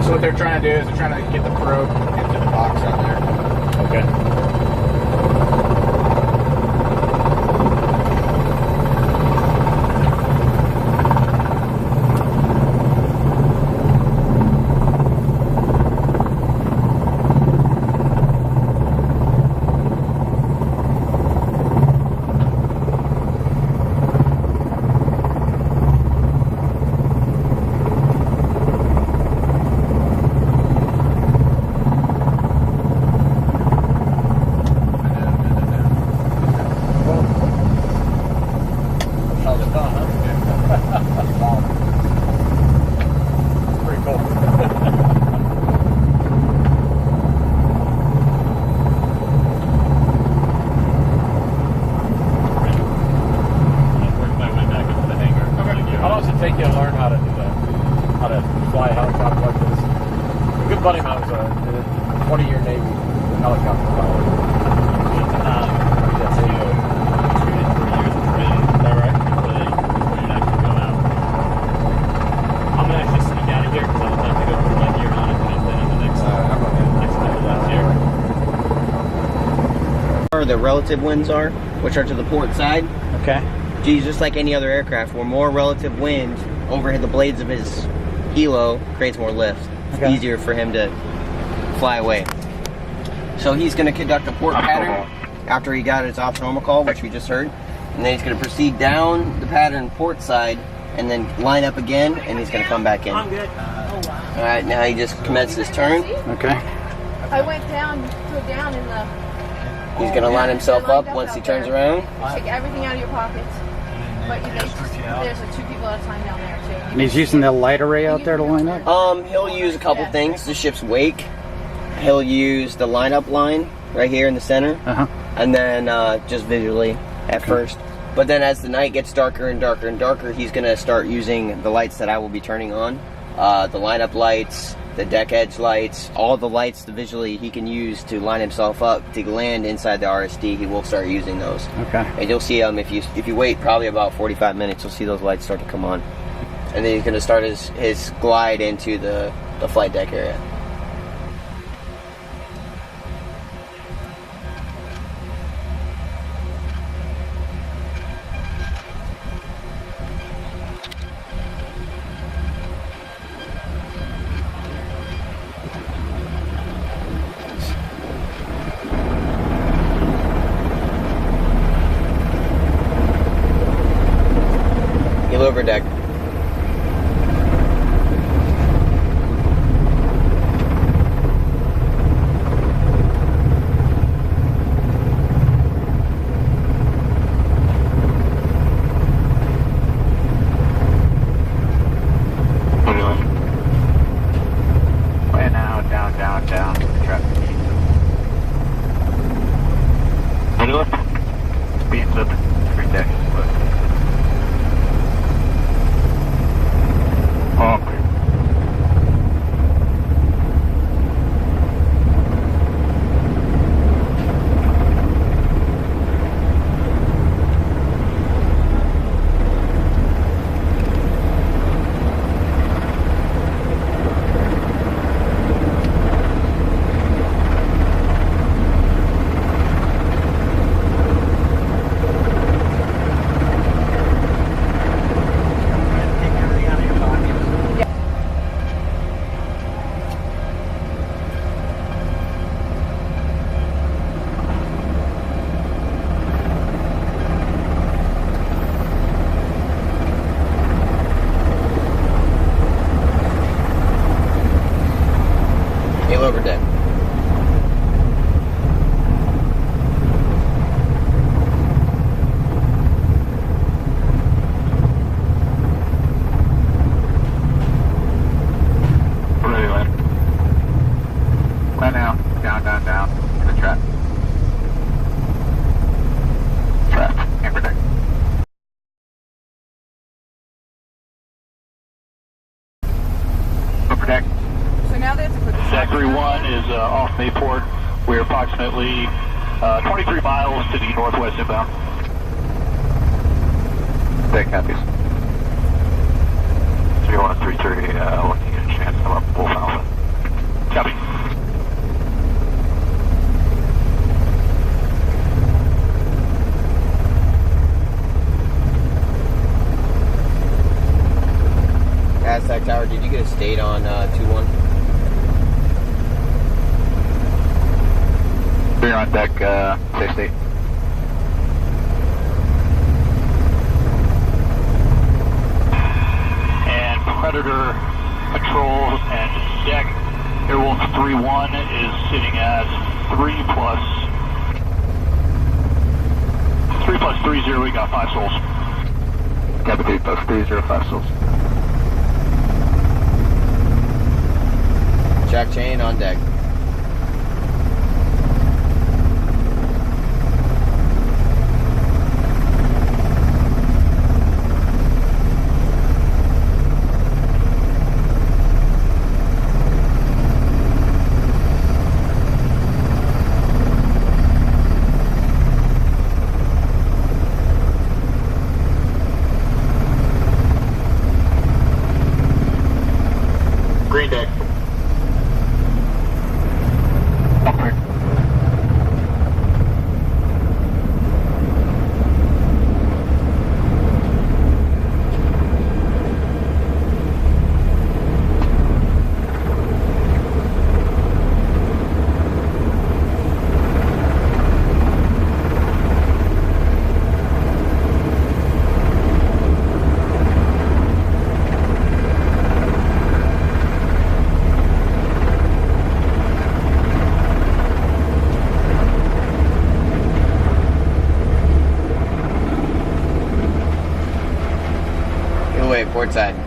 So what they're trying to do is they're trying to get the probe into the box out there. Okay. Take you to learn how to do that, how to fly a helicopter like this. A good buddy of mine was a 20-year Navy helicopter pilot. That's 2 to 3 years of training. Is that right? Before you actually go out. I'm gonna actually sneak out of here because I'll have to go put my gear on and then in the next couple laps here. The relative winds are, which are to the port side. Okay. Just like any other aircraft, where more relative wind over the blades of his helo creates more lift. It's easier for him to fly away. So he's going to conduct a port pattern after he got his optional call, which we just heard. And then he's going to proceed down the pattern port side and then line up again, and he's going to come back in. I'm good. Oh, wow. All right, now he just commenced his turn. Okay. I went down in the... He's going to line himself up once he turns around. Take everything out of your pockets. But there's 2 people at a time down there, too. And he's using the light array out there to line up? He'll use a couple things. The ship's wake. He'll use the lineup line right here in the center. And then just visually at first. But then as the night gets darker and darker and darker, he's going to start using the lights that I will be turning on. The lineup lights, the deck edge lights, all the lights visually he can use to line himself up to land inside the RSD. He will start using those. Okay. And you'll see if you wait probably about 45 minutes, you'll see those lights start to come on. And then he's going to start his glide into the flight deck area. Over deck. Way now, down, traffic. Speeds up, every deck is split. Oh, clear. Over deck. Ready, land. Land now. Down. In the trap. Amber deck. Upper deck. So now they have to put the... Zachary 1 is off Mayport. We're approximately 23 miles to the northwest inbound. Deck copies. 31330, looking at a chance to come up Wolf Alpha. Attack Tower, did you get a state on 2-1? We're on deck, 60. And Predator patrols and deck. Airwolf 3-1 is sitting at 3 plus 30. We got 5 souls. Copy 3 plus 30, 5 souls. Jack chain on deck. Green deck. Port side.